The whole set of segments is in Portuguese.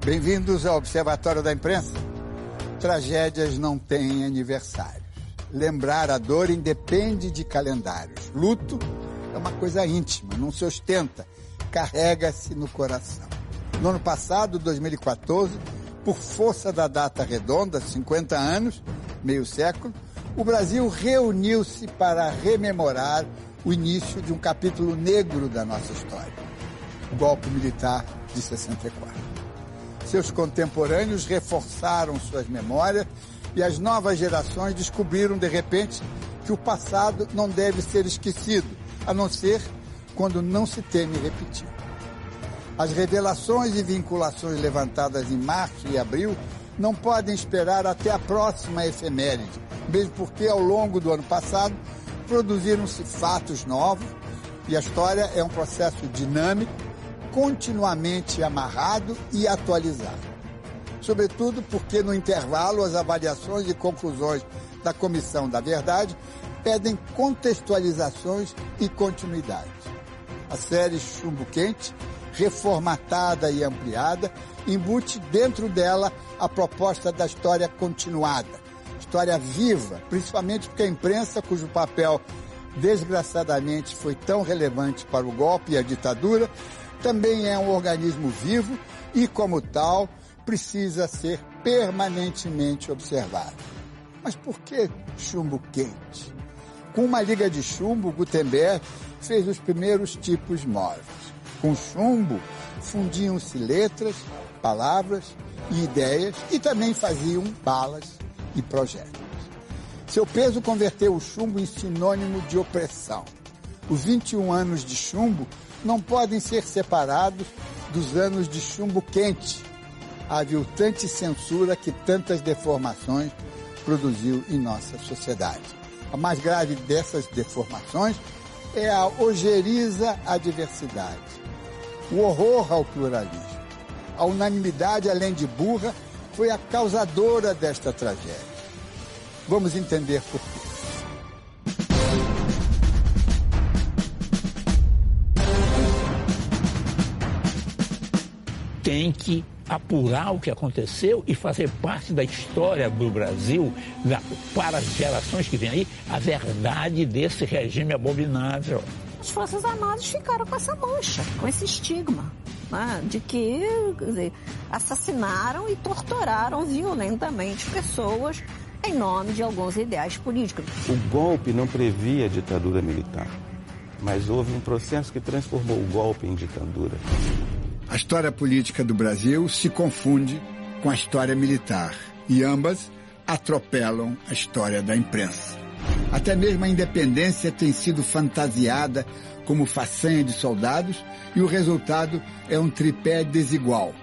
Bem-vindos ao Observatório da Imprensa. Tragédias não têm aniversários. Lembrar a dor independe de calendários. Luto é uma coisa íntima, não se ostenta, carrega-se no coração. No ano passado, 2014, por força da data redonda, 50 anos, meio século, o Brasil reuniu-se para rememorar o início de um capítulo negro da nossa história, o golpe militar de 64. Seus contemporâneos reforçaram suas memórias e as novas gerações descobriram, de repente, que o passado não deve ser esquecido, a não ser quando não se teme repetir. As revelações e vinculações levantadas em março e abril não podem esperar até a próxima efeméride, mesmo porque, ao longo do ano passado, produziram-se fatos novos e a história é um processo dinâmico, continuamente amarrado e atualizado. Sobretudo porque, no intervalo, as avaliações e conclusões da Comissão da Verdade pedem contextualizações e continuidade. A série Chumbo Quente, reformatada e ampliada, embute dentro dela a proposta da história continuada, história viva, principalmente porque a imprensa, cujo papel, desgraçadamente, foi tão relevante para o golpe e a ditadura, também é um organismo vivo e, como tal, precisa ser permanentemente observado. Mas por que chumbo quente? Com uma liga de chumbo, Gutenberg fez os primeiros tipos móveis. Com chumbo, fundiam-se letras, palavras e ideias e também faziam balas e projéteis. Seu peso converteu o chumbo em sinônimo de opressão. Os 21 anos de chumbo não podem ser separados dos anos de chumbo quente, a aviltante censura que tantas deformações produziu em nossa sociedade. A mais grave dessas deformações é a ojeriza à diversidade, o horror ao pluralismo. A unanimidade, além de burra, foi a causadora desta tragédia. Vamos entender por quê. Tem que apurar o que aconteceu e fazer parte da história do Brasil, para as gerações que vêm aí, a verdade desse regime abominável. As Forças Armadas ficaram com essa mancha, com esse estigma, né, de que, quer dizer, assassinaram e torturaram violentamente pessoas em nome de alguns ideais políticos. O golpe não previa a ditadura militar, mas houve um processo que transformou o golpe em ditadura. A história política do Brasil se confunde com a história militar e ambas atropelam a história da imprensa. Até mesmo a independência tem sido fantasiada como façanha de soldados e o resultado é um tripé desigual,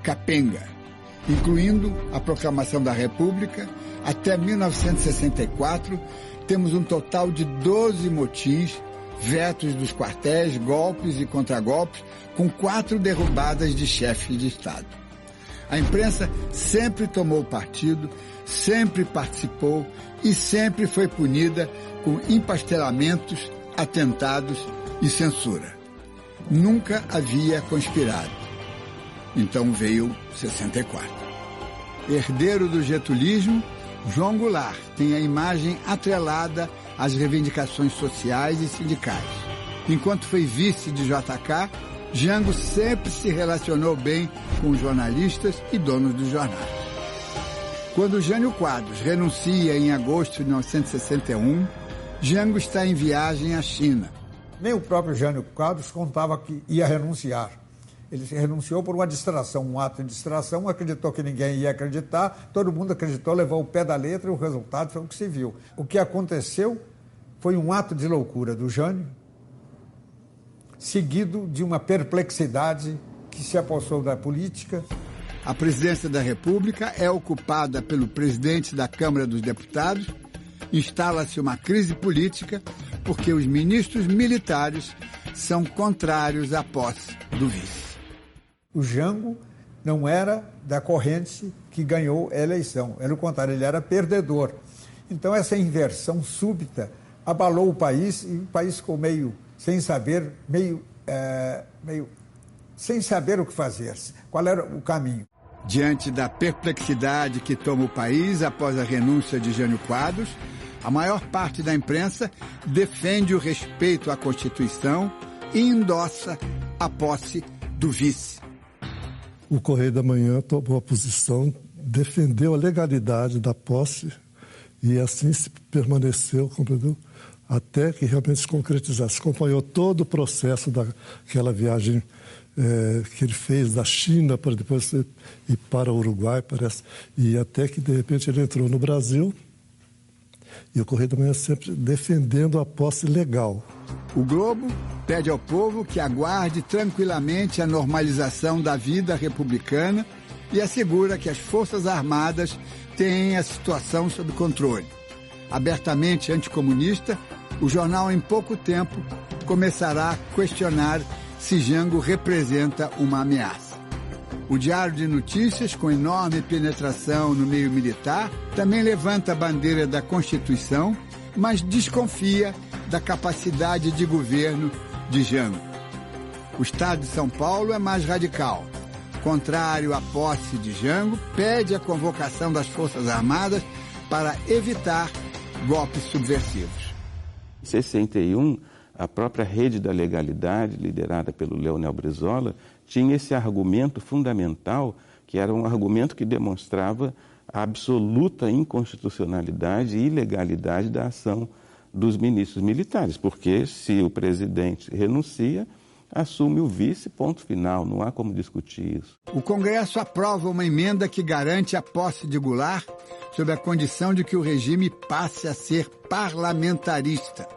capenga, incluindo a proclamação da República. Até 1964, temos um total de 12 motins, vetos dos quartéis, golpes e contragolpes, com 4 derrubadas de chefes de Estado. A imprensa sempre tomou partido, sempre participou e sempre foi punida com empastelamentos, atentados e censura. Nunca havia conspirado. Então veio 64. Herdeiro do getulismo, João Goulart tem a imagem atrelada às reivindicações sociais e sindicais. Enquanto foi vice de JK, Jango sempre se relacionou bem com os jornalistas e donos dos jornais. Quando Jânio Quadros renuncia em agosto de 1961, Jango está em viagem à China. Nem o próprio Jânio Quadros contava que ia renunciar. Ele renunciou por uma distração, um ato de distração, acreditou que ninguém ia acreditar, todo mundo acreditou, levou o pé da letra e o resultado foi o que se viu. O que aconteceu foi um ato de loucura do Jânio, seguido de uma perplexidade que se apossou da política. A presidência da República é ocupada pelo presidente da Câmara dos Deputados, instala-se uma crise política porque os ministros militares são contrários à posse do vice. O Jango não era da corrente que ganhou a eleição, pelo contrário, ele era perdedor. Então essa inversão súbita abalou o país e o país ficou meio sem saber, sem saber o que fazer, qual era o caminho. Diante da perplexidade que toma o país após a renúncia de Jânio Quadros, a maior parte da imprensa defende o respeito à Constituição e endossa a posse do vice. O Correio da Manhã tomou a posição, defendeu a legalidade da posse e assim se permaneceu, compreendeu? Até que realmente se concretizasse. Acompanhou todo o processo daquela viagem que ele fez da China para depois ir para o Uruguai, parece, e até que, de repente, ele entrou no Brasil e o Correio da Manhã sempre defendendo a posse legal. O Globo pede ao povo que aguarde tranquilamente a normalização da vida republicana e assegura que as Forças Armadas têm a situação sob controle. Abertamente anticomunista, o jornal, em pouco tempo, começará a questionar se Jango representa uma ameaça. O Diário de Notícias, com enorme penetração no meio militar, também levanta a bandeira da Constituição, mas desconfia da capacidade de governo de Jango. O Estado de São Paulo é mais radical. Contrário à posse de Jango, pede a convocação das Forças Armadas para evitar golpes subversivos. Em 61, a própria Rede da Legalidade, liderada pelo Leonel Brizola, tinha esse argumento fundamental, que era um argumento que demonstrava a absoluta inconstitucionalidade e ilegalidade da ação dos ministros militares, porque se o presidente renuncia, assume o vice, ponto final, não há como discutir isso. O Congresso aprova uma emenda que garante a posse de Goulart sob a condição de que o regime passe a ser parlamentarista.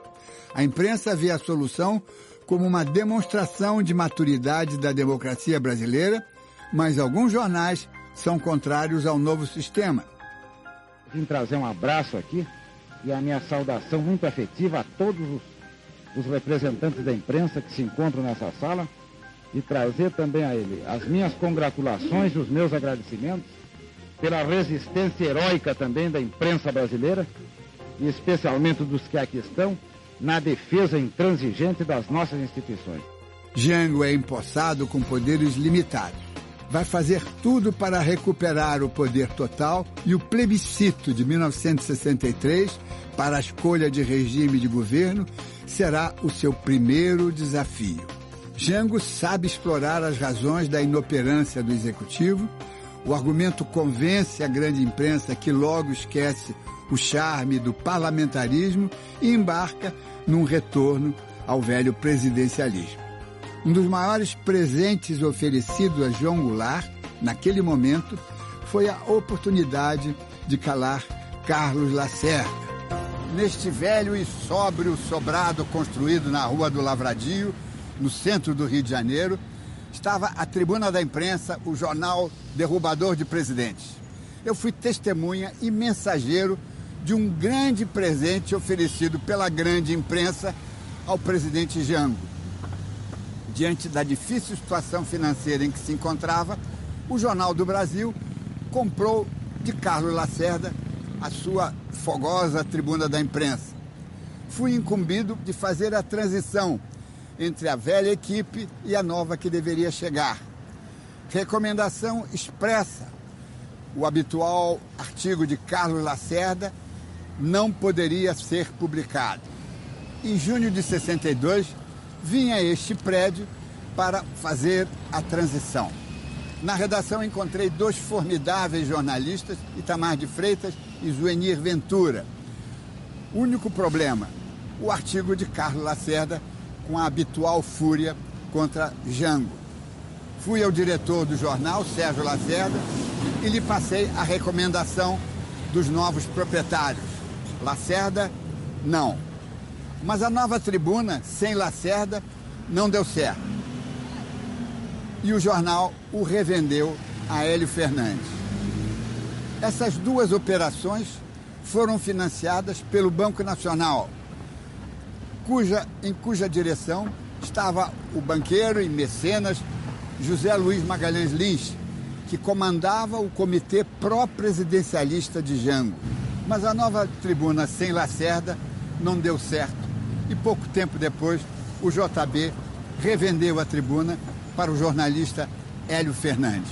A imprensa vê a solução como uma demonstração de maturidade da democracia brasileira, mas alguns jornais são contrários ao novo sistema. Vim trazer um abraço aqui e a minha saudação muito afetiva a todos os representantes da imprensa que se encontram nessa sala e trazer também a ele as minhas congratulações e os meus agradecimentos pela resistência heróica também da imprensa brasileira e especialmente dos que aqui estão, na defesa intransigente das nossas instituições. Jango é empossado com poderes limitados. Vai fazer tudo para recuperar o poder total e o plebiscito de 1963 para a escolha de regime de governo será o seu primeiro desafio. Jango sabe explorar as razões da inoperância do executivo. O argumento convence a grande imprensa que logo esquece o charme do parlamentarismo e embarca num retorno ao velho presidencialismo. Um dos maiores presentes oferecidos a João Goulart, naquele momento, foi a oportunidade de calar Carlos Lacerda. Neste velho e sóbrio sobrado construído na Rua do Lavradio, no centro do Rio de Janeiro, estava a Tribuna da Imprensa, o jornal derrubador de presidentes. Eu fui testemunha e mensageiro de um grande presente oferecido pela grande imprensa ao presidente Jango. Diante da difícil situação financeira em que se encontrava, o Jornal do Brasil comprou de Carlos Lacerda a sua fogosa Tribuna da Imprensa. Fui incumbido de fazer a transição entre a velha equipe e a nova que deveria chegar. Recomendação expressa: o habitual artigo de Carlos Lacerda não poderia ser publicado. Em junho de 62, vim a este prédio para fazer a transição. Na redação encontrei dois formidáveis jornalistas, Itamar de Freitas e Zuenir Ventura. Único problema, o artigo de Carlos Lacerda com a habitual fúria contra Jango. Fui ao diretor do jornal, Sérgio Lacerda, e lhe passei a recomendação dos novos proprietários. Lacerda, não. Mas a nova tribuna, sem Lacerda, não deu certo. E o jornal o revendeu a Hélio Fernandes. Essas duas operações foram financiadas pelo Banco Nacional, em cuja direção estava o banqueiro e mecenas José Luiz Magalhães Lins, que comandava o comitê pró-presidencialista de Jango. Mas a nova tribuna sem Lacerda não deu certo e pouco tempo depois o JB revendeu a tribuna para o jornalista Hélio Fernandes.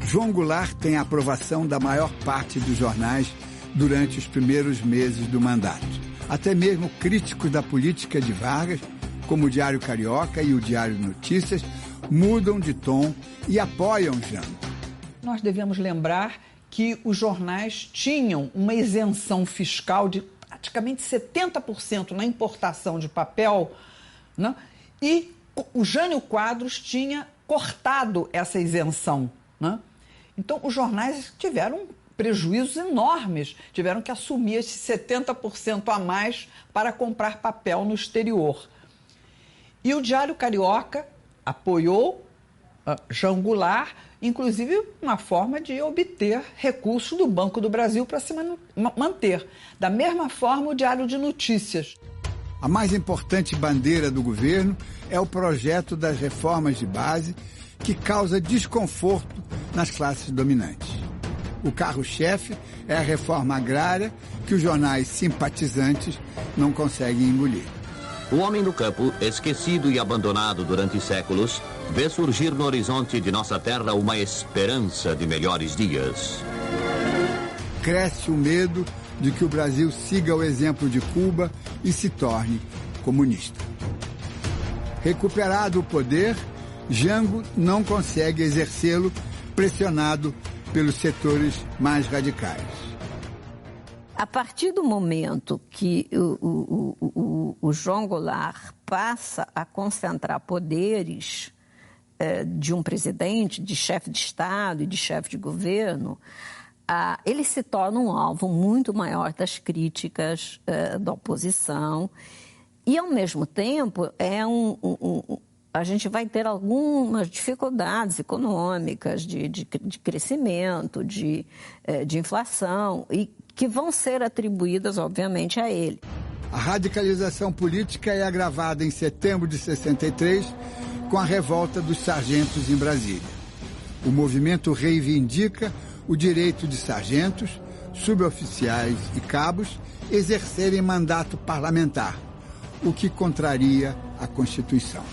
João Goulart tem a aprovação da maior parte dos jornais durante os primeiros meses do mandato. Até mesmo críticos da política de Vargas, como o Diário Carioca e o Diário Notícias, mudam de tom e apoiam Jango. Nós devemos lembrar que os jornais tinham uma isenção fiscal de praticamente 70% na importação de papel, né? E o Jânio Quadros tinha cortado essa isenção, né? Então, os jornais tiveram prejuízos enormes, tiveram que assumir esse 70% a mais para comprar papel no exterior. E o Diário Carioca apoiou João Goulart, inclusive uma forma de obter recursos do Banco do Brasil para se manter. Da mesma forma, o Diário de Notícias. A mais importante bandeira do governo é o projeto das reformas de base, que causa desconforto nas classes dominantes. O carro-chefe é a reforma agrária, que os jornais simpatizantes não conseguem engolir. O homem do campo, esquecido e abandonado durante séculos, vê surgir no horizonte de nossa terra uma esperança de melhores dias. Cresce o medo de que o Brasil siga o exemplo de Cuba e se torne comunista. Recuperado o poder, Jango não consegue exercê-lo, pressionado pelos setores mais radicais. A partir do momento que o João Goulart passa a concentrar poderes de um presidente, de chefe de Estado e de chefe de governo, ele se torna um alvo muito maior das críticas da oposição e, ao mesmo tempo, a gente vai ter algumas dificuldades econômicas de crescimento, de inflação, e que vão ser atribuídas, obviamente, a ele. A radicalização política é agravada em setembro de 63 com a revolta dos sargentos em Brasília. O movimento reivindica o direito de sargentos, suboficiais e cabos exercerem mandato parlamentar, o que contraria a Constituição.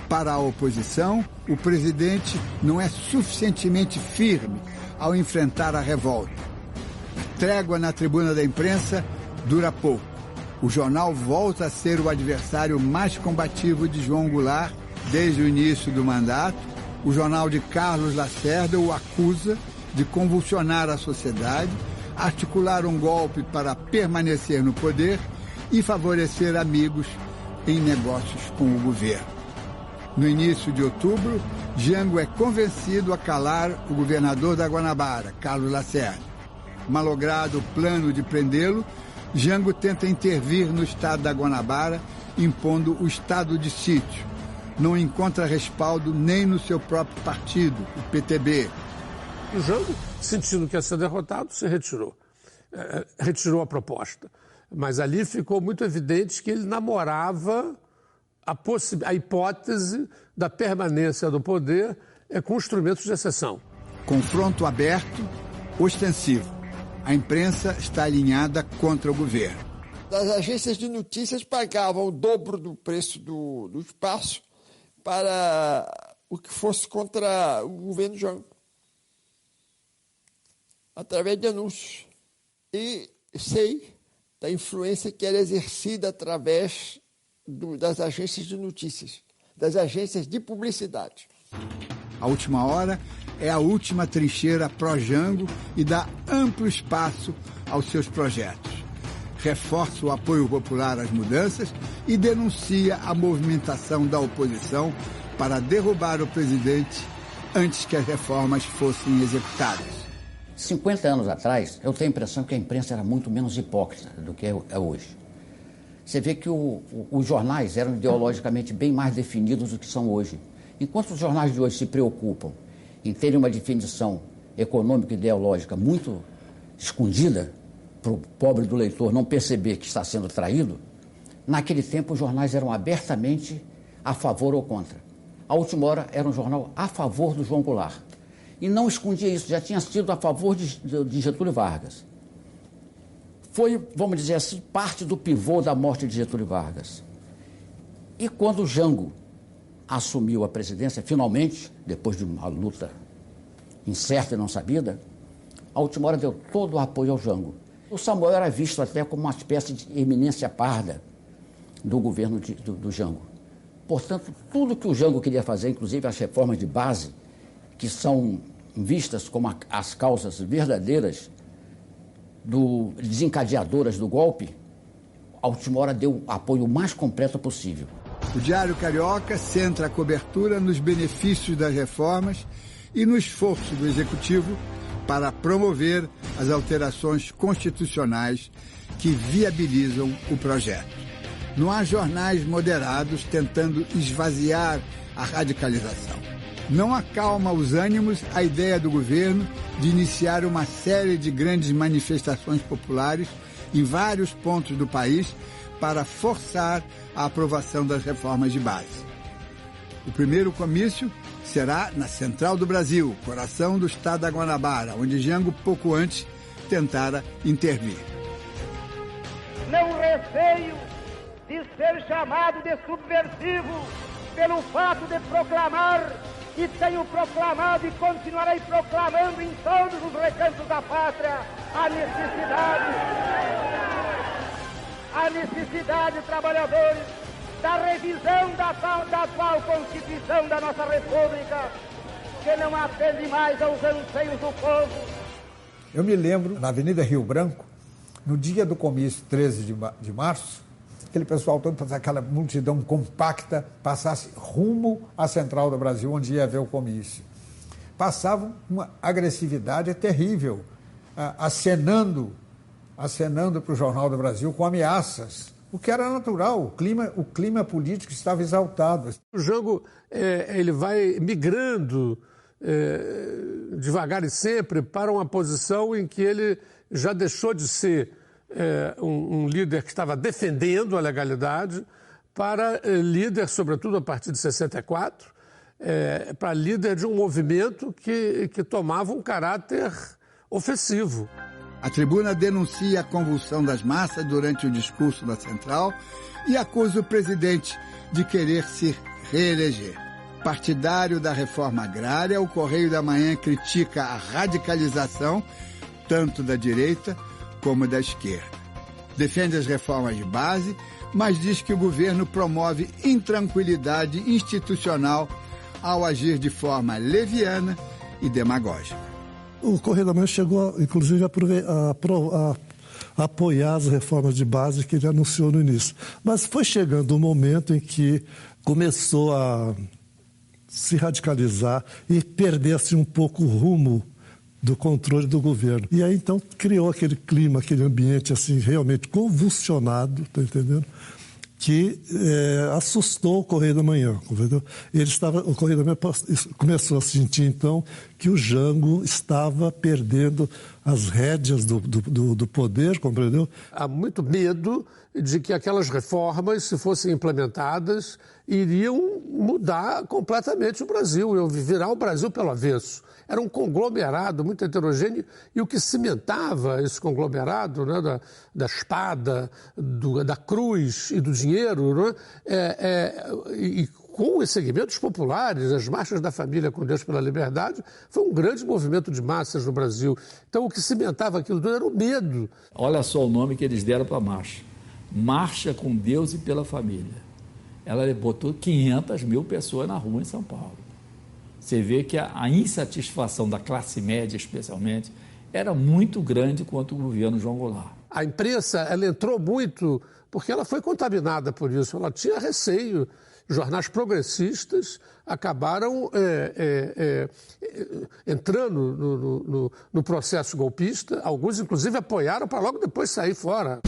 Para a oposição, o presidente não é suficientemente firme ao enfrentar a revolta. A trégua na tribuna da imprensa dura pouco. O jornal volta a ser o adversário mais combativo de João Goulart desde o início do mandato. O jornal de Carlos Lacerda o acusa de convulsionar a sociedade, articular um golpe para permanecer no poder e favorecer amigos em negócios com o governo. No início de outubro, Jango é convencido a calar o governador da Guanabara, Carlos Lacerda. Malogrado o plano de prendê-lo, Jango tenta intervir no estado da Guanabara, impondo o estado de sítio. Não encontra respaldo nem no seu próprio partido, o PTB. O Jango, sentindo que ia ser derrotado, se retirou. Retirou a proposta. Mas ali ficou muito evidente que ele namorava a hipótese da permanência do poder com instrumentos de exceção. Confronto aberto, ostensivo. A imprensa está alinhada contra o governo. As agências de notícias pagavam o dobro do preço do espaço para o que fosse contra o governo Jango, através de anúncios. E sei da influência que era exercida através das agências de notícias, das agências de publicidade. A Última Hora é a última trincheira pró-Jango e dá amplo espaço aos seus projetos. Reforça o apoio popular às mudanças e denuncia a movimentação da oposição para derrubar o presidente antes que as reformas fossem executadas. 50 anos atrás, eu tenho a impressão que a imprensa era muito menos hipócrita do que é hoje. Você vê que os jornais eram ideologicamente bem mais definidos do que são hoje. Enquanto os jornais de hoje se preocupam em terem uma definição econômica e ideológica muito escondida, para o pobre do leitor não perceber que está sendo traído, naquele tempo os jornais eram abertamente a favor ou contra. A Última Hora era um jornal a favor do João Goulart. E não escondia isso, já tinha sido a favor de Getúlio Vargas. Foi, vamos dizer assim, parte do pivô da morte de Getúlio Vargas. E quando o Jango assumiu a presidência, finalmente, depois de uma luta incerta e não sabida, a última hora deu todo o apoio ao Jango. O Samuel era visto até como uma espécie de eminência parda do governo do Jango. Portanto, tudo que o Jango queria fazer, inclusive as reformas de base, que são vistas como as causas verdadeiras desencadeadoras do golpe, a última hora deu o apoio mais completo possível. O Diário Carioca centra a cobertura nos benefícios das reformas e no esforço do Executivo para promover as alterações constitucionais que viabilizam o projeto. Não há jornais moderados tentando esvaziar a radicalização. Não acalma os ânimos a ideia do governo de iniciar uma série de grandes manifestações populares em vários pontos do país para forçar a aprovação das reformas de base. O primeiro comício será na Central do Brasil, coração do estado da Guanabara, onde Jango, pouco antes, tentara intervir. Não receio de ser chamado de subversivo pelo fato de proclamar, e tenho proclamado e continuarei proclamando em todos os recantos da pátria, a necessidade, trabalhadores, da revisão da atual Constituição da nossa República, que não atende mais aos anseios do povo. Eu me lembro, na Avenida Rio Branco, no dia do comício, 13 de março, aquele pessoal todo, aquela multidão compacta, passasse rumo à Central do Brasil, onde ia haver o comício. Passavam uma agressividade terrível, acenando para o Jornal do Brasil com ameaças, o que era natural, o clima político estava exaltado. O Jango ele vai migrando devagar e sempre para uma posição em que ele já deixou de ser um líder que estava defendendo a legalidade para líder, sobretudo a partir de 64, para líder de um movimento que tomava um caráter ofensivo. A tribuna denuncia a convulsão das massas durante o discurso da Central e acusa o presidente de querer se reeleger. Partidário da reforma agrária, o Correio da Manhã critica a radicalização, tanto da direita como da esquerda. Defende as reformas de base, mas diz que o governo promove intranquilidade institucional ao agir de forma leviana e demagógica. O Correio da Manhã chegou, inclusive, a apoiar as reformas de base que ele anunciou no início. Mas foi chegando um momento em que começou a se radicalizar e perder-se um pouco o rumo do controle do governo. E aí, então, criou aquele clima, aquele ambiente, assim, realmente convulsionado, tá entendendo? Que assustou o Correio da Manhã, entendeu? O Correio da Manhã começou a sentir, então, que o Jango estava perdendo as rédeas do poder, compreendeu? Há muito medo de que aquelas reformas, se fossem implementadas, iriam mudar completamente o Brasil, virar o Brasil pelo avesso. Era um conglomerado muito heterogêneo e o que cimentava esse conglomerado, né, da espada, da cruz e do dinheiro, né, e com os segmentos populares, as marchas da família com Deus pela liberdade, foi um grande movimento de massas no Brasil. Então o que cimentava aquilo tudo era o medo. Olha só o nome que eles deram para a marcha. Marcha com Deus e pela família. Ela botou 500 mil pessoas na rua em São Paulo. Você vê que a insatisfação da classe média, especialmente, era muito grande contra o governo João Goulart. A imprensa, ela entrou muito porque ela foi contaminada por isso. Ela tinha receio. Jornais progressistas acabaram entrando no processo golpista. Alguns, inclusive, apoiaram para logo depois sair fora.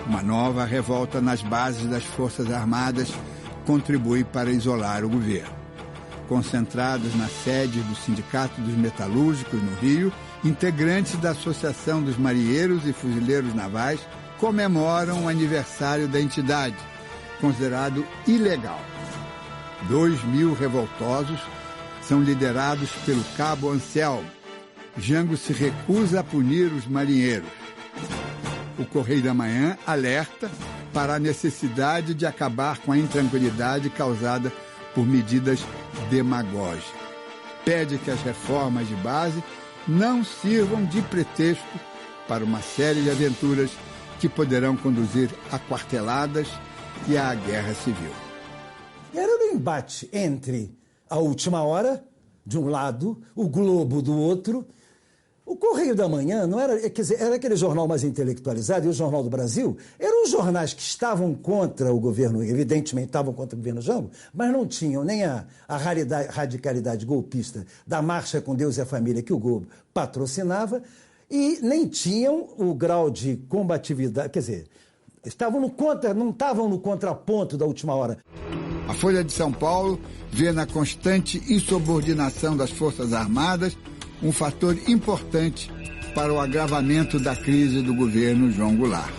Uma nova revolta nas bases das Forças Armadas contribui para isolar o governo. Concentrados na sede do Sindicato dos Metalúrgicos, no Rio, integrantes da Associação dos Marinheiros e Fuzileiros Navais comemoram o aniversário da entidade, considerado ilegal. 2.000 revoltosos são liderados pelo cabo Anselmo. Jango se recusa a punir os marinheiros. o Correio da Manhã alerta para a necessidade de acabar com a intranquilidade causada por medidas demagógicas. Pede que as reformas de base não sirvam de pretexto para uma série de aventuras que poderão conduzir a quarteladas e à guerra civil. Era um embate entre a Última Hora, de um lado, o Globo do outro. O Correio da Manhã não era, quer dizer, era aquele jornal mais intelectualizado, e o Jornal do Brasil eram os jornais que estavam contra o governo, evidentemente estavam contra o governo Jango, mas não tinham nem a radicalidade golpista da Marcha com Deus e a Família que o Globo patrocinava, e nem tinham o grau de combatividade, quer dizer, não estavam no contraponto da Última Hora. A Folha de São Paulo vê na constante insubordinação das Forças Armadas um fator importante para o agravamento da crise do governo João Goulart.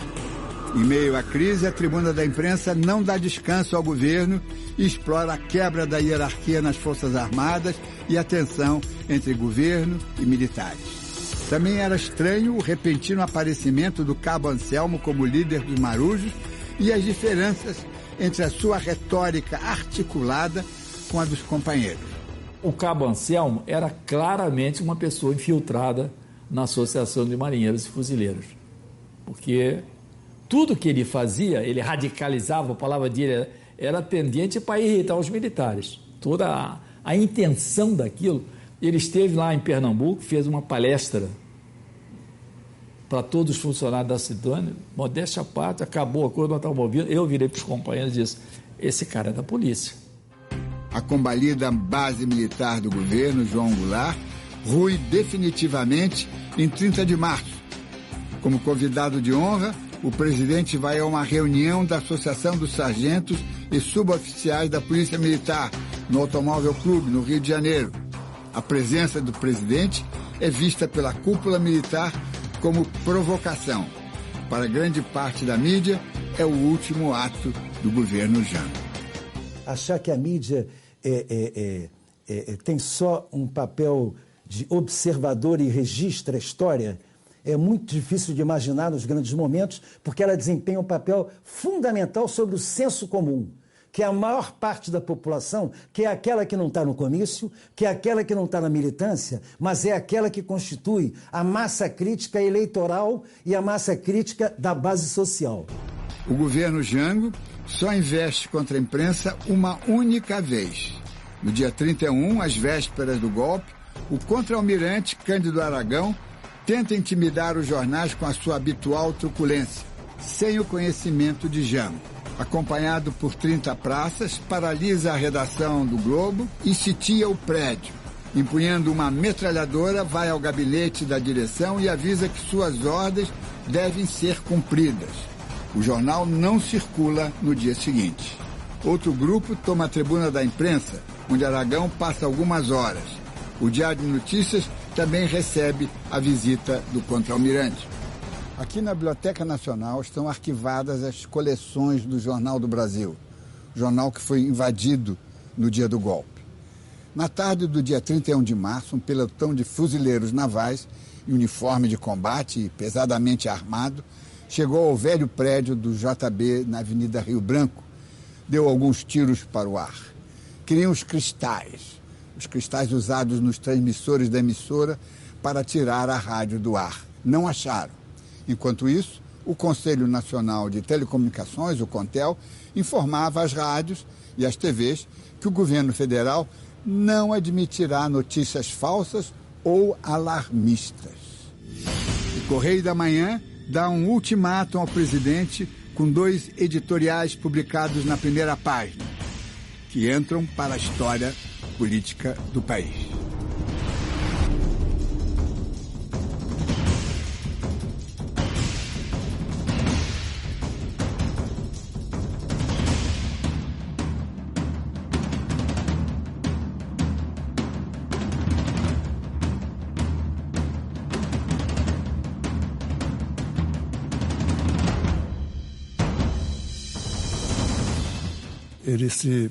Em meio à crise, a Tribuna da Imprensa não dá descanso ao governo e explora a quebra da hierarquia nas Forças Armadas e a tensão entre governo e militares. Também era estranho o repentino aparecimento do Cabo Anselmo como líder dos marujos e as diferenças entre a sua retórica articulada com a dos companheiros. O Cabo Anselmo era claramente uma pessoa infiltrada na Associação de Marinheiros e Fuzileiros, porque tudo que ele fazia, ele radicalizava, a palavra dele era tendente para irritar os militares. Toda a intenção daquilo. Ele esteve lá em Pernambuco, fez uma palestra para todos os funcionários da Sidônia, modéstia à parte, acabou a coisa, nós estávamos ouvindo, eu virei para os companheiros e disse, esse cara é da polícia. A combalida base militar do governo, João Goulart, rui definitivamente em 30 de março. Como convidado de honra, o presidente vai a uma reunião da Associação dos Sargentos e Suboficiais da Polícia Militar, no Automóvel Clube, no Rio de Janeiro. A presença do presidente é vista pela cúpula militar como provocação. Para grande parte da mídia, é o último ato do governo Jango. Achar que a mídia tem só um papel de observador e registra a história é muito difícil de imaginar nos grandes momentos, porque ela desempenha um papel fundamental sobre o senso comum, que é a maior parte da população, que é aquela que não está no comício, que é aquela que não está na militância, mas é aquela que constitui a massa crítica eleitoral e a massa crítica da base social. O governo Jango só investe contra a imprensa uma única vez. No dia 31, às vésperas do golpe, o contra-almirante Cândido Aragão tenta intimidar os jornais com a sua habitual truculência, sem o conhecimento de Jango. Acompanhado por 30 praças, paralisa a redação do Globo e sitia o prédio. Empunhando uma metralhadora, vai ao gabinete da direção e avisa que suas ordens devem ser cumpridas. O jornal não circula no dia seguinte. Outro grupo toma a tribuna da imprensa, onde Aragão passa algumas horas. O Diário de Notícias também recebe a visita do contra-almirante. Aqui na Biblioteca Nacional estão arquivadas as coleções do Jornal do Brasil, jornal que foi invadido no dia do golpe. Na tarde do dia 31 de março, um pelotão de fuzileiros navais em uniforme de combate e pesadamente armado chegou ao velho prédio do JB na Avenida Rio Branco, deu alguns tiros para o ar. Queriam os cristais usados nos transmissores da emissora para tirar a rádio do ar. Não acharam. Enquanto isso, o Conselho Nacional de Telecomunicações, o CONTEL, informava às rádios e às TVs que o governo federal não admitirá notícias falsas ou alarmistas. O Correio da Manhã dá um ultimátum ao presidente com 2 editoriais publicados na primeira página, que entram para a história política do país. Ele se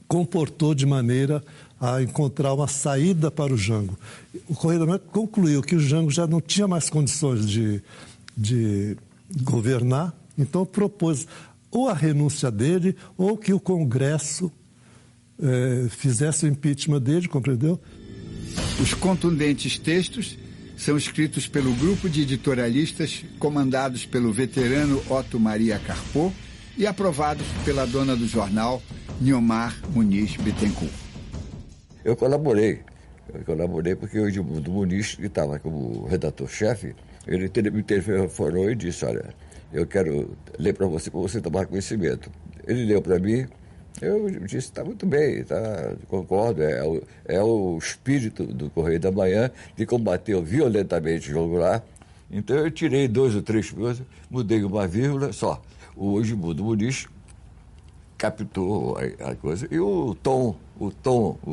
comportou de maneira a encontrar uma saída para o Jango. O Correio da Manhã concluiu que o Jango já não tinha mais condições de governar, então propôs ou a renúncia dele ou que o Congresso fizesse o impeachment dele, compreendeu? Os contundentes textos são escritos pelo grupo de editorialistas comandados pelo veterano Otto Maria Carpo e aprovados pela dona do jornal, Niomar Muniz Bittencourt. Eu colaborei porque o Edmundo Muniz, que estava como redator-chefe, ele me telefonou e disse, olha, eu quero ler para você tomar conhecimento. Ele leu para mim, eu disse, está muito bem, concordo, é o espírito do Correio da Manhã que combateu violentamente João Goulart. Então eu tirei 2 ou 3 coisas, mudei uma vírgula só. O Edmundo Muniz captou a coisa e o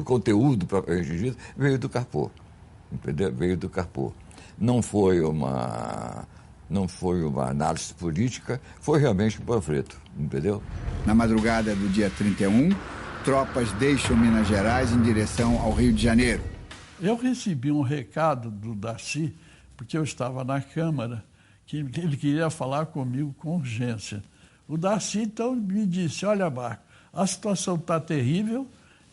conteúdo propriamente veio do Carpo, entendeu? Veio do Carpo. Não foi uma análise política, foi realmente um panfleto, entendeu? Na madrugada do dia 31, tropas deixam Minas Gerais em direção ao Rio de Janeiro. Eu recebi um recado do Darcy, porque eu estava na Câmara, que ele queria falar comigo com urgência. O Darcy, então, me disse, olha, Marco, a situação está terrível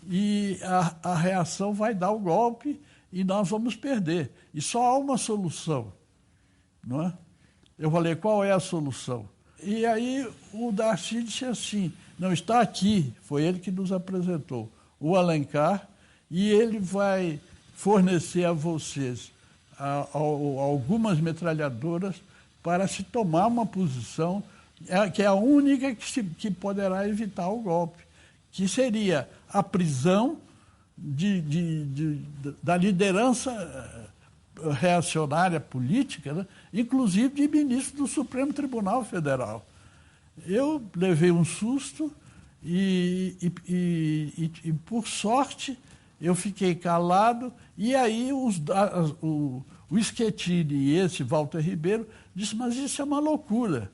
e a reação vai dar o golpe e nós vamos perder. E só há uma solução, não é? Eu falei, qual é a solução? E aí o Darcy disse assim, não, está aqui, foi ele que nos apresentou, o Alencar, e ele vai fornecer a vocês algumas metralhadoras para se tomar uma posição que é a única que poderá evitar o golpe, que seria a prisão da liderança reacionária política, né? Inclusive de ministro do Supremo Tribunal Federal. Eu levei um susto e por sorte, eu fiquei calado, e aí o Schettini e esse Walter Ribeiro disse, mas isso é uma loucura,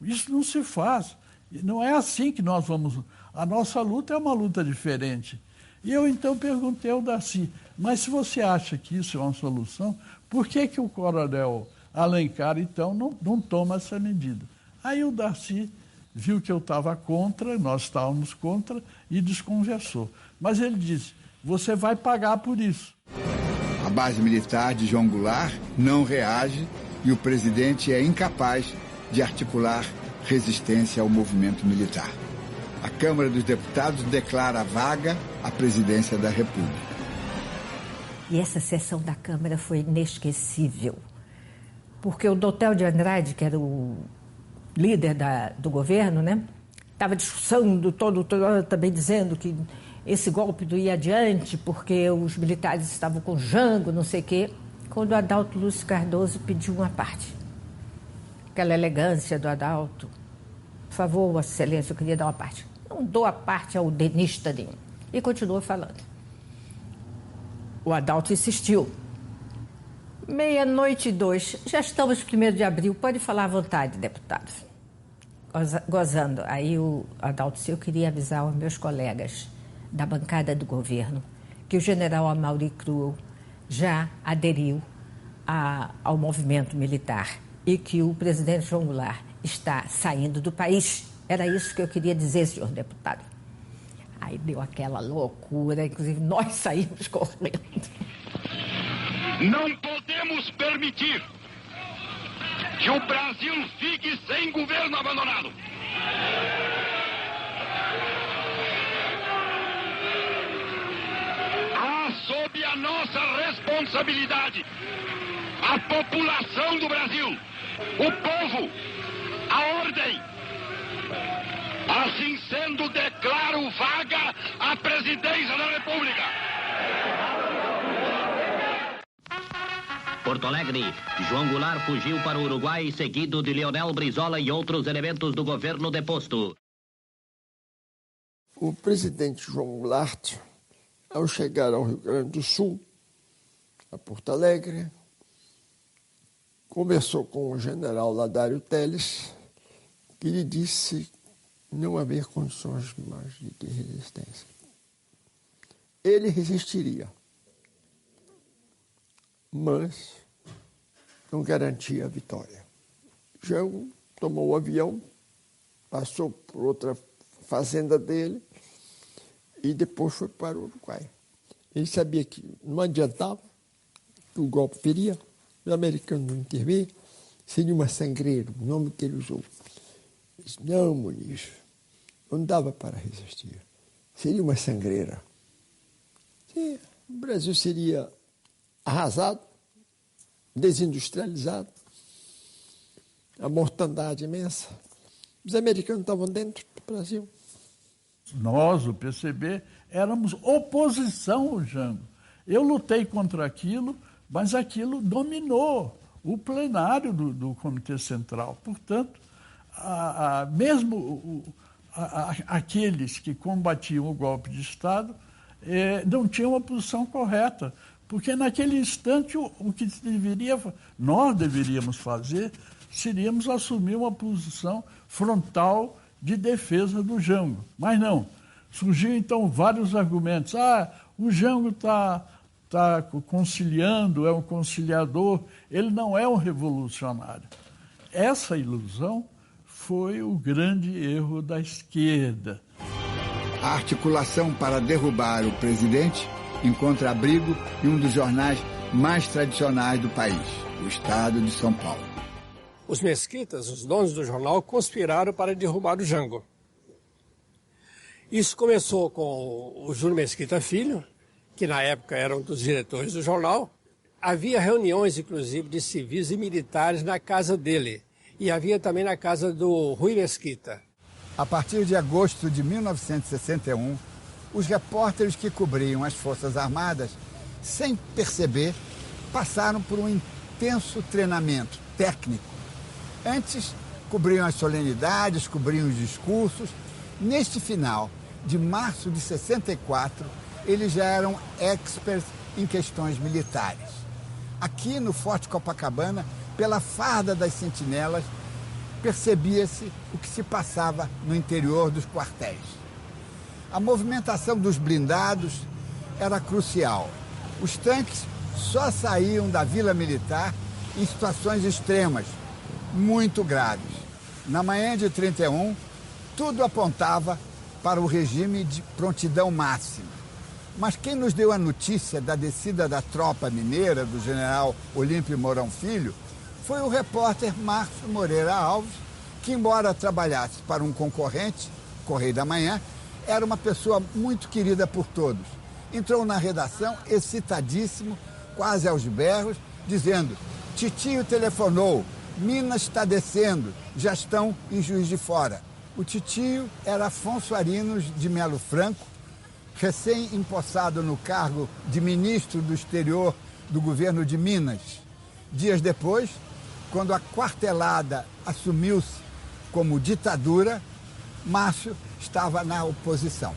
isso não se faz, não é assim que nós vamos... A nossa luta é uma luta diferente. E eu então perguntei ao Darcy, mas se você acha que isso é uma solução, por que o coronel Alencar, então, não toma essa medida? Aí o Darcy viu que eu estava contra, nós estávamos contra, e desconversou. Mas ele disse, você vai pagar por isso. A base militar de João Goulart não reage e o presidente é incapaz de articular resistência ao movimento militar. A Câmara dos Deputados declara vaga a presidência da República. E essa sessão da Câmara foi inesquecível, porque o Doutel de Andrade, que era o líder do governo, né, estava discussando também dizendo que esse golpe não ia adiante, porque os militares estavam com Jango, não sei o quê, quando o Adalto Lúcio Cardoso pediu uma parte. Aquela elegância do Adalto. Por favor, Vossa Excelência, eu queria dar uma parte. Não dou a parte ao denista nenhum. E continuou falando. O Adalto insistiu. 00:02, já estamos no 1º de abril, pode falar à vontade, deputado. Gozando. Aí o Adalto disse, eu queria avisar aos meus colegas da bancada do governo que o general Amaury Cruel já aderiu ao movimento militar e que o presidente João Goulart está saindo do país. Era isso que eu queria dizer, senhor deputado. Aí deu aquela loucura, inclusive nós saímos correndo. Não podemos permitir que o Brasil fique sem governo abandonado. Há sob a nossa responsabilidade a população do Brasil, o povo, a ordem. Assim sendo, declaro vaga a presidência da República. Porto Alegre, João Goulart fugiu para o Uruguai, seguido de Leonel Brizola e outros elementos do governo deposto. O presidente João Goulart, ao chegar ao Rio Grande do Sul, a Porto Alegre, conversou com o general Ladário Telles, que lhe disse não haver condições mais de resistência. Ele resistiria, mas não garantia a vitória. Jango tomou o avião, passou por outra fazenda dele e depois foi para o Uruguai. Ele sabia que não adiantava, que o golpe viria, os americanos não intervir, seria uma sangreira, o nome que ele usou. Ele disse, não, Muniz, não dava para resistir. Seria uma sangreira. Sim, o Brasil seria arrasado, desindustrializado, a mortandade imensa. Os americanos estavam dentro do Brasil. Nós, o PCB, éramos oposição ao Jango. Eu lutei contra aquilo, mas aquilo dominou o plenário do Comitê Central. Portanto, mesmo aqueles que combatiam o golpe de Estado não tinham uma posição correta, porque naquele instante o que nós deveríamos fazer seríamos assumir uma posição frontal de defesa do Jango. Mas não. Surgiu então vários argumentos. O Jango está conciliando, é um conciliador, ele não é um revolucionário. Essa ilusão foi o grande erro da esquerda. A articulação para derrubar o presidente encontra abrigo em um dos jornais mais tradicionais do país, o Estado de São Paulo. Os mesquitas, os donos do jornal, conspiraram para derrubar o Jango. Isso começou com o Júlio Mesquita Filho, que na época era um dos diretores do jornal. Havia reuniões, inclusive, de civis e militares na casa dele. E havia também na casa do Rui Mesquita. A partir de agosto de 1961, os repórteres que cobriam as Forças Armadas, sem perceber, passaram por um intenso treinamento técnico. Antes, cobriam as solenidades, cobriam os discursos. Neste final de março de 64, eles já eram experts em questões militares. Aqui no Forte Copacabana, pela farda das sentinelas, percebia-se o que se passava no interior dos quartéis. A movimentação dos blindados era crucial. Os tanques só saíam da Vila Militar em situações extremas, muito graves. Na manhã de 31, tudo apontava para o regime de prontidão máxima. Mas quem nos deu a notícia da descida da tropa mineira do general Olímpio Mourão Filho foi o repórter Márcio Moreira Alves, que, embora trabalhasse para um concorrente, Correio da Manhã, era uma pessoa muito querida por todos. Entrou na redação excitadíssimo, quase aos berros, dizendo: Titio telefonou, Minas está descendo, já estão em Juiz de Fora. O titio era Afonso Arinos de Melo Franco, recém-empossado no cargo de ministro do exterior do governo de Minas. Dias depois, quando a quartelada assumiu-se como ditadura, Márcio estava na oposição.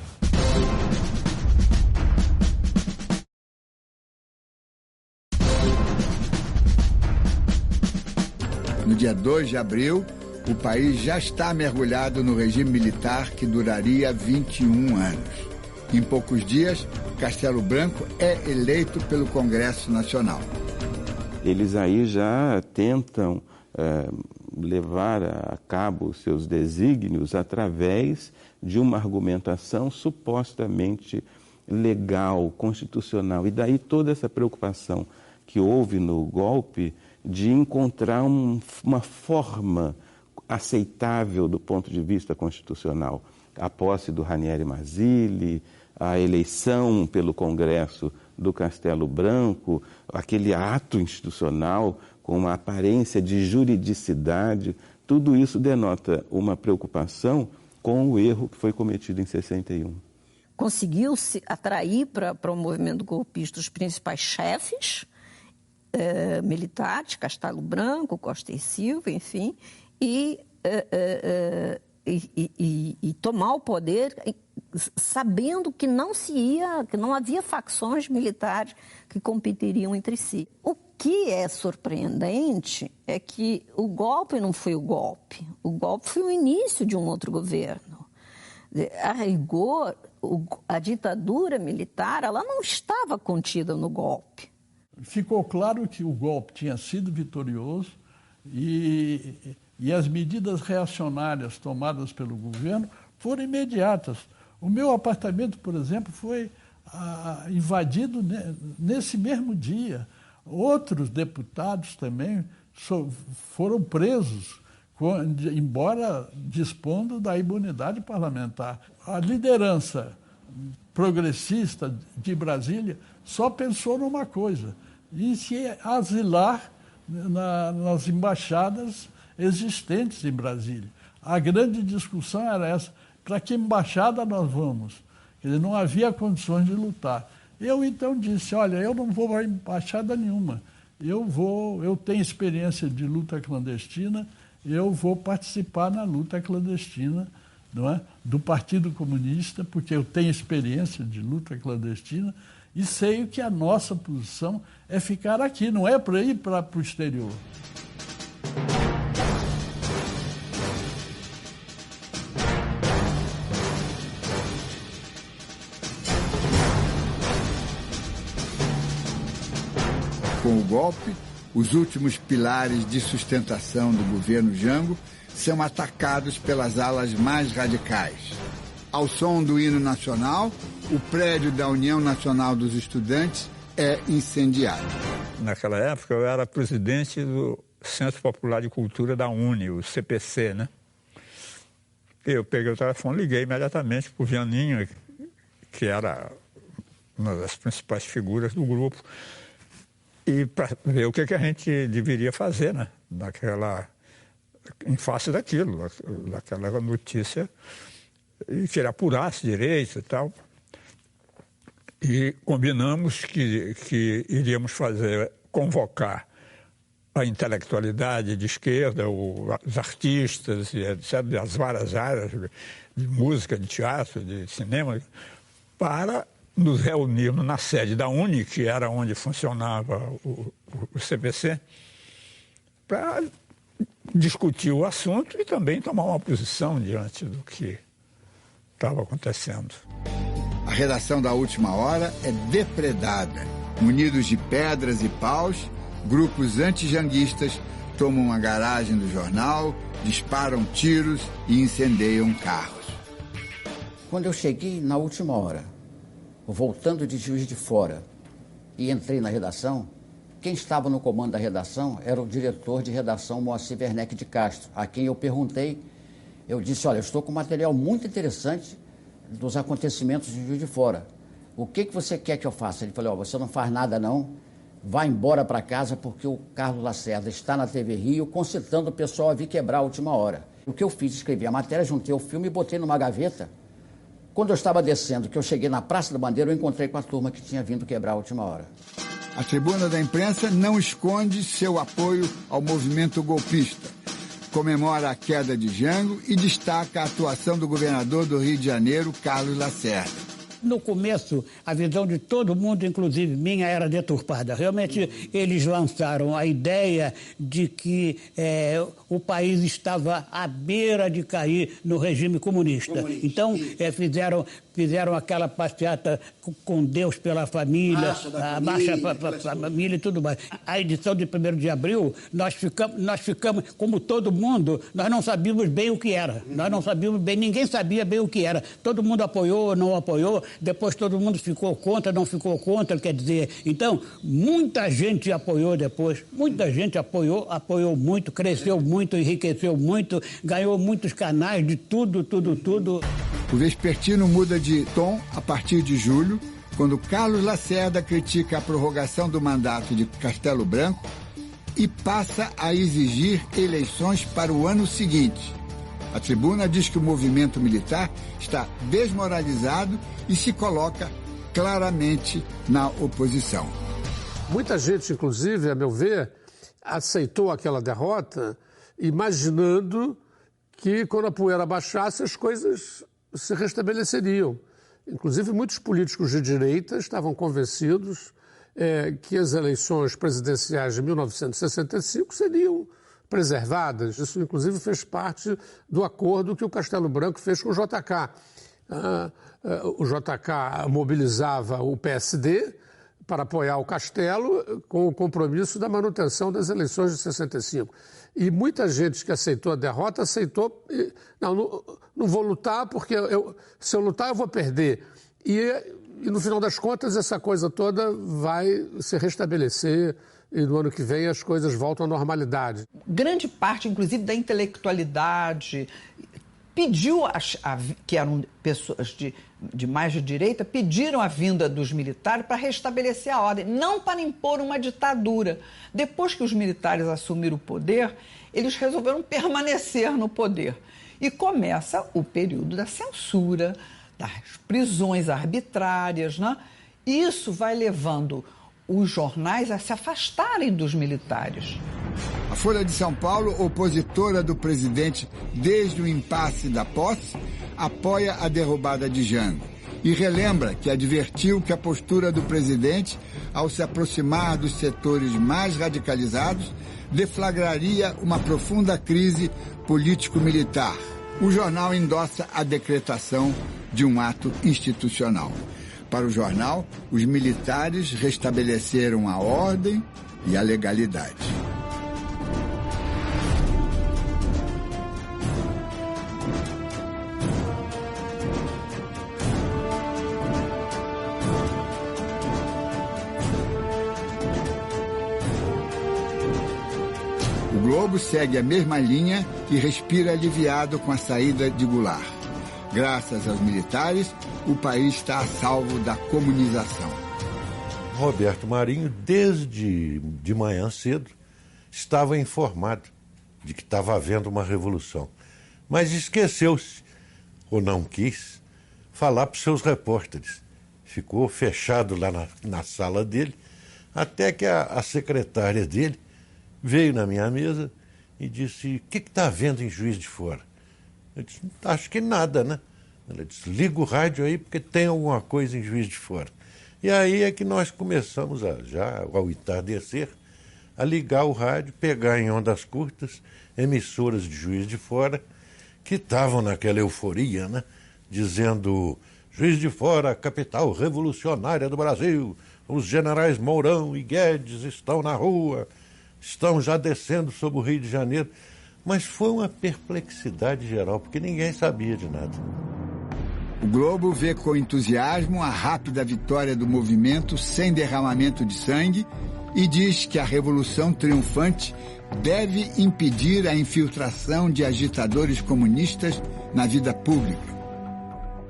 No dia 2 de abril, o país já está mergulhado no regime militar que duraria 21 anos. Em poucos dias, Castelo Branco é eleito pelo Congresso Nacional. Eles aí já tentam levar a cabo seus desígnios através de uma argumentação supostamente legal, constitucional. E daí toda essa preocupação que houve no golpe de encontrar uma forma aceitável do ponto de vista constitucional. A posse do Ranieri Mazzilli, a eleição pelo Congresso do Castelo Branco, aquele ato institucional com uma aparência de juridicidade, tudo isso denota uma preocupação com o erro que foi cometido em 61. Conseguiu-se atrair para o movimento golpista os principais chefes militares, Castelo Branco, Costa e Silva, enfim, e tomar o poder sabendo que não havia facções militares que competiriam entre si. O que é surpreendente é que o golpe não foi o golpe foi o início de um outro governo. A rigor, a ditadura militar, ela não estava contida no golpe. Ficou claro que o golpe tinha sido vitorioso e e as medidas reacionárias tomadas pelo governo foram imediatas. O meu apartamento, por exemplo, foi invadido nesse mesmo dia. Outros deputados também foram presos, embora dispondo da imunidade parlamentar. A liderança progressista de Brasília só pensou numa coisa, em se asilar nas embaixadas existentes em Brasília. A grande discussão era essa: para que embaixada nós vamos? Quer dizer, não havia condições de lutar. Eu então disse: olha, eu não vou a embaixada nenhuma, eu tenho experiência de luta clandestina, eu vou participar na luta clandestina, não é, do Partido Comunista, porque eu tenho experiência de luta clandestina e sei que a nossa posição é ficar aqui, não é para ir para o exterior. Com o golpe, os últimos pilares de sustentação do governo Jango são atacados pelas alas mais radicais. Ao som do hino nacional, o prédio da União Nacional dos Estudantes é incendiado. Naquela época eu era presidente do Centro Popular de Cultura da UNE, o CPC, né? Eu peguei o telefone, liguei imediatamente para o Vianinho, que era uma das principais figuras do grupo, e para ver o que a gente deveria fazer, né? Em face daquilo, daquela notícia, e que ele apurasse direito e tal. E combinamos que iríamos convocar a intelectualidade de esquerda, os artistas, etc., das várias áreas de música, de teatro, de cinema, para nos reunirmos na sede da UNE, que era onde funcionava o CPC, para discutir o assunto e também tomar uma posição diante do que estava acontecendo. A redação da Última Hora é depredada. Munidos de pedras e paus, grupos antijanguistas tomam a garagem do jornal, disparam tiros e incendeiam carros. Quando eu cheguei na Última Hora, voltando de Juiz de Fora, e entrei na redação, quem estava no comando da redação era o diretor de redação, Moacir Werneck de Castro, a quem eu perguntei. Eu disse: olha, eu estou com um material muito interessante dos acontecimentos de Juiz de Fora. O que você quer que eu faça? Ele falou: você não faz nada não, vai embora para casa, porque o Carlos Lacerda está na TV Rio concitando o pessoal a vir quebrar a Última Hora. O que eu fiz? Escrevi a matéria, juntei o filme e botei numa gaveta. Quando eu estava descendo, que eu cheguei na Praça da Bandeira, eu encontrei com a turma que tinha vindo quebrar a Última Hora. A Tribuna da Imprensa não esconde seu apoio ao movimento golpista. Comemora a queda de Jango e destaca a atuação do governador do Rio de Janeiro, Carlos Lacerda. No começo, a visão de todo mundo, inclusive minha, era deturpada. Realmente, eles lançaram a ideia de que o país estava à beira de cair no regime comunista. Então, fizeram aquela passeata com Deus pela família, a marcha para a família e tudo mais. A edição de 1º de abril, nós ficamos, como todo mundo, nós não sabíamos bem o que era. Nós não sabíamos bem, ninguém sabia bem o que era. Todo mundo apoiou ou não apoiou, depois todo mundo ficou contra, não ficou contra, quer dizer. Então, muita gente apoiou depois, muita gente apoiou muito, cresceu muito, enriqueceu muito, ganhou muitos canais de tudo. O vespertino muda de tom a partir de julho, quando Carlos Lacerda critica a prorrogação do mandato de Castelo Branco e passa a exigir eleições para o ano seguinte. A Tribuna diz que o movimento militar está desmoralizado e se coloca claramente na oposição. Muita gente, inclusive, a meu ver, aceitou aquela derrota imaginando que, quando a poeira baixasse, as coisas se restabeleceriam. Inclusive, muitos políticos de direita estavam convencidos que as eleições presidenciais de 1965 seriam preservadas. Isso, inclusive, fez parte do acordo que o Castelo Branco fez com o JK. O JK mobilizava o PSD para apoiar o Castelo com o compromisso da manutenção das eleições de 65. E muita gente que aceitou a derrota aceitou, não vou lutar porque se eu lutar eu vou perder. E no final das contas essa coisa toda vai se restabelecer e no ano que vem as coisas voltam à normalidade. Grande parte, inclusive, da intelectualidade pediu, que eram pessoas de mais de direita, pediram a vinda dos militares para restabelecer a ordem, não para impor uma ditadura. Depois que os militares assumiram o poder, eles resolveram permanecer no poder. E começa o período da censura, das prisões arbitrárias, né? Isso vai levando os jornais a se afastarem dos militares. A Folha de São Paulo, opositora do presidente desde o impasse da posse, apoia a derrubada de Jango e relembra que advertiu que a postura do presidente, ao se aproximar dos setores mais radicalizados, deflagraria uma profunda crise político-militar. O jornal endossa a decretação de um ato institucional. Para o jornal, os militares restabeleceram a ordem e a legalidade. O Globo segue a mesma linha e respira aliviado com a saída de Goulart. Graças aos militares, o país está a salvo da comunização. Roberto Marinho, desde de manhã cedo, estava informado de que estava havendo uma revolução. Mas esqueceu-se, ou não quis, falar para os seus repórteres. Ficou fechado lá na sala dele, até que a secretária dele veio na minha mesa e disse: o que está havendo em Juiz de Fora? Eu disse: acho que nada, né? Ela disse: liga o rádio aí porque tem alguma coisa em Juiz de Fora. E aí é que nós começamos, já ao entardecer, a ligar o rádio, pegar em ondas curtas emissoras de Juiz de Fora que estavam naquela euforia, né? Dizendo: Juiz de Fora, capital revolucionária do Brasil, os generais Mourão e Guedes estão na rua, estão já descendo sobre o Rio de Janeiro. Mas foi uma perplexidade geral, porque ninguém sabia de nada. O Globo vê com entusiasmo a rápida vitória do movimento sem derramamento de sangue e diz que a revolução triunfante deve impedir a infiltração de agitadores comunistas na vida pública.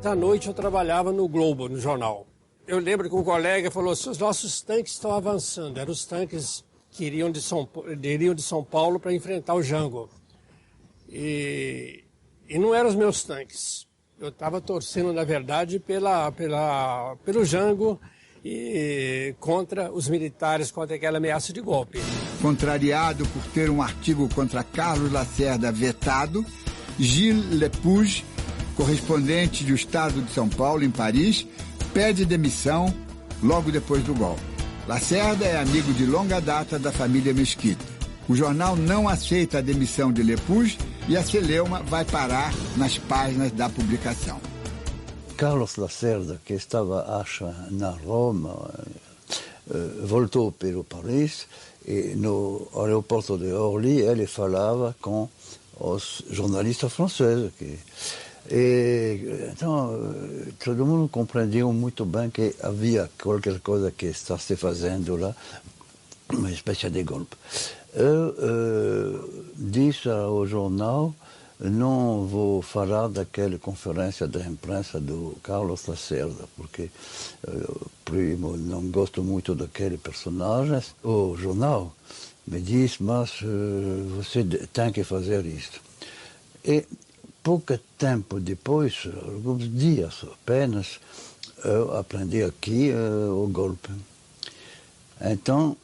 À noite eu trabalhava no Globo, no jornal. Eu lembro que um colega falou assim: os nossos tanques estão avançando. Eram os tanques que iriam de São Paulo para enfrentar o Jango. E não eram os meus tanques. Eu estava torcendo, na verdade, pelo Jango e contra os militares, contra aquela ameaça de golpe. Contrariado por ter um artigo contra Carlos Lacerda vetado, Gilles Lepouge, correspondente do Estado de São Paulo em Paris, pede demissão logo depois do golpe. Lacerda é amigo de longa data da família Mesquita. O jornal não aceita a demissão de Lepouge e a celeuma vai parar nas páginas da publicação. Carlos Lacerda, que estava, acho, na Roma, voltou para Paris e no aeroporto de Orly ele falava com os jornalistas franceses. Então, todo mundo compreendeu muito bem que havia qualquer coisa que está se fazendo lá, uma espécie de golpe. Eu disse ao jornal: não vou falar daquela conferência de imprensa do Carlos Lacerda, porque, primo, não gosto muito daquele personagem. O jornal me disse: mas você tem que fazer isso. E pouco tempo depois, alguns dias apenas, eu aprendi aqui o golpe. Então,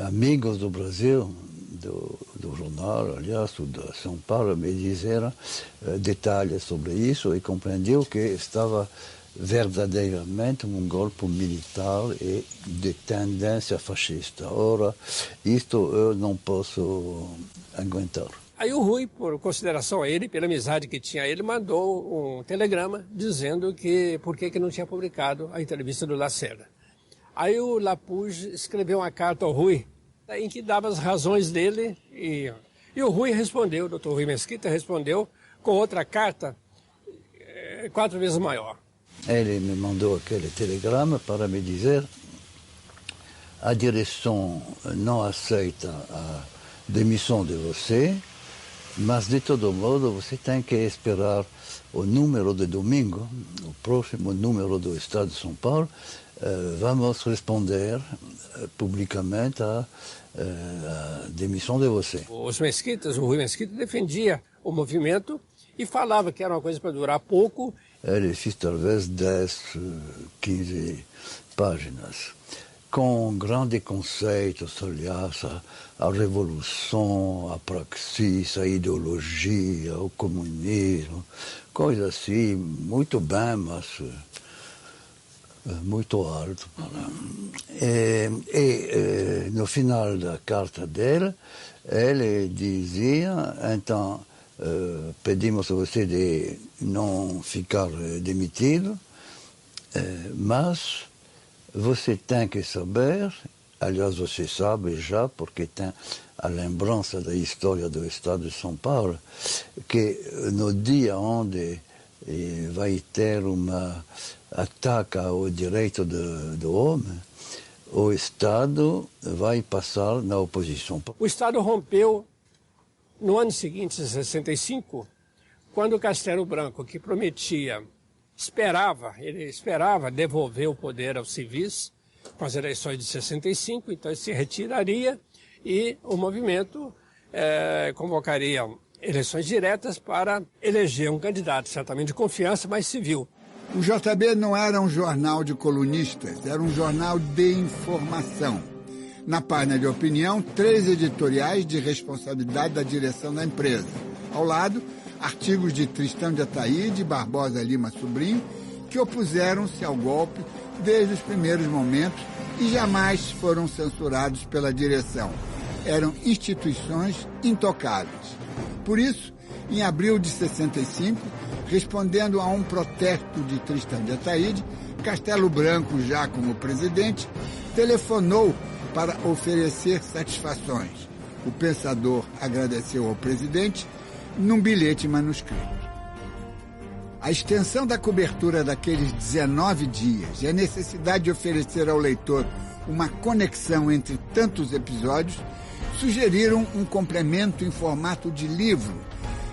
amigos do Brasil, do jornal, aliás, de São Paulo, me disseram detalhes sobre isso e compreendiam que estava verdadeiramente um golpe militar e de tendência fascista. Ora, isto eu não posso aguentar. Aí o Rui, por consideração a ele, pela amizade que tinha a ele, mandou um telegrama dizendo que por que não tinha publicado a entrevista do Lacerda. Aí o Lapouge escreveu uma carta ao Rui, em que dava as razões dele, e o Rui respondeu, o doutor Rui Mesquita respondeu com outra carta 4 vezes maior. Ele me mandou aquele telegrama para me dizer: a direção não aceita a demissão de você, mas de todo modo você tem que esperar o número de domingo, o próximo número do Estado de São Paulo. Vamos responder publicamente à demissão de você. Os Mesquitas, o Rui Mesquita, defendia o movimento e falava que era uma coisa para durar pouco. Ele fez talvez 10, 15 páginas, com grandes conceitos, aliás, a revolução, a praxis, a ideologia, o comunismo, coisas assim, muito bem, mas muito alto. No final da carta dele, ele dizia, então, pedimos a você de não ficar demitido, mas você tem que saber, aliás, você sabe já, porque tem a lembrança da história do Estado de São Paulo, que no dia onde vai ter uma ataque ao direito do homem, o Estado vai passar na oposição. O Estado rompeu no ano seguinte, em 65, quando o Castelo Branco, que prometia, ele esperava devolver o poder aos civis com as eleições de 65, então ele se retiraria e o movimento convocaria eleições diretas para eleger um candidato, certamente de confiança, mas civil. O JB não era um jornal de colunistas, era um jornal de informação. Na página de opinião, 3 editoriais de responsabilidade da direção da empresa. Ao lado, artigos de Tristão de Ataíde e Barbosa Lima Sobrinho, que opuseram-se ao golpe desde os primeiros momentos e jamais foram censurados pela direção. Eram instituições intocáveis. Por isso, em abril de 65, respondendo a um protesto de Tristão de Ataíde, Castelo Branco, já como presidente, telefonou para oferecer satisfações. O pensador agradeceu ao presidente num bilhete manuscrito. A extensão da cobertura daqueles 19 dias e a necessidade de oferecer ao leitor uma conexão entre tantos episódios sugeriram um complemento em formato de livro,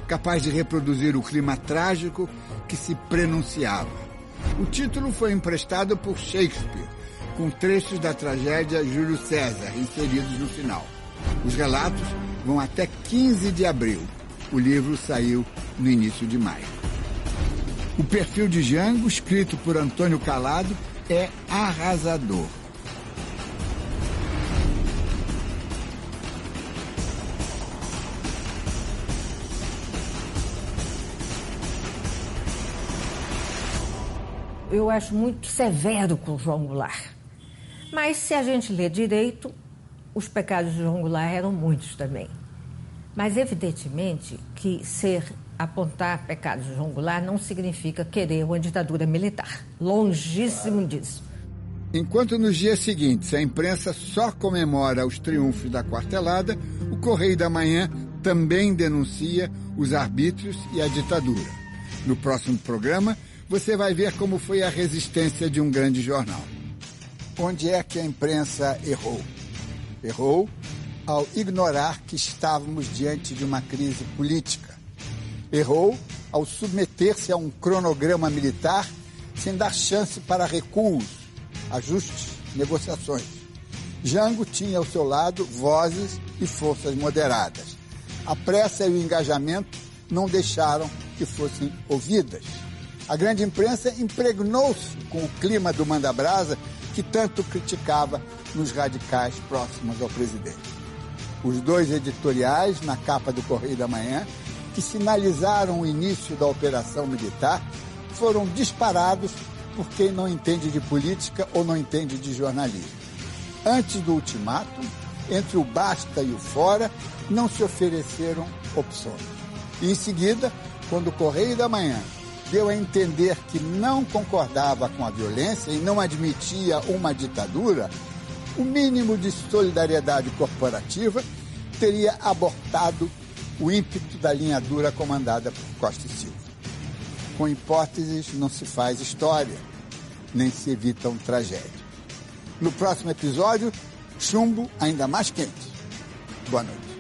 capaz de reproduzir o clima trágico que se prenunciava. O título foi emprestado por Shakespeare, com trechos da tragédia Júlio César inseridos no final. Os relatos vão até 15 de abril. O livro saiu no início de maio. O perfil de Jango, escrito por Antônio Calado, é arrasador. Eu acho muito severo com o João Goulart. Mas se a gente lê direito, os pecados de João Goulart eram muitos também. Mas evidentemente que apontar pecados de João Goulart não significa querer uma ditadura militar. Longíssimo disso. Enquanto nos dias seguintes a imprensa só comemora os triunfos da quartelada, o Correio da Manhã também denuncia os arbítrios e a ditadura. No próximo programa, você vai ver como foi a resistência de um grande jornal. Onde é que a imprensa errou? Errou ao ignorar que estávamos diante de uma crise política. Errou ao submeter-se a um cronograma militar sem dar chance para recuos, ajustes, negociações. Jango tinha ao seu lado vozes e forças moderadas. A pressa e o engajamento não deixaram que fossem ouvidas. A grande imprensa impregnou-se com o clima do manda-brasa que tanto criticava nos radicais próximos ao presidente. Os 2 editoriais na capa do Correio da Manhã, que sinalizaram o início da operação militar, foram disparados por quem não entende de política ou não entende de jornalismo. Antes do ultimato, entre o basta e o fora, não se ofereceram opções. E, em seguida, quando o Correio da Manhã deu a entender que não concordava com a violência e não admitia uma ditadura, o mínimo de solidariedade corporativa teria abortado o ímpeto da linha dura comandada por Costa e Silva. Com hipóteses não se faz história, nem se evitam tragédias. No próximo episódio, chumbo ainda mais quente. Boa noite.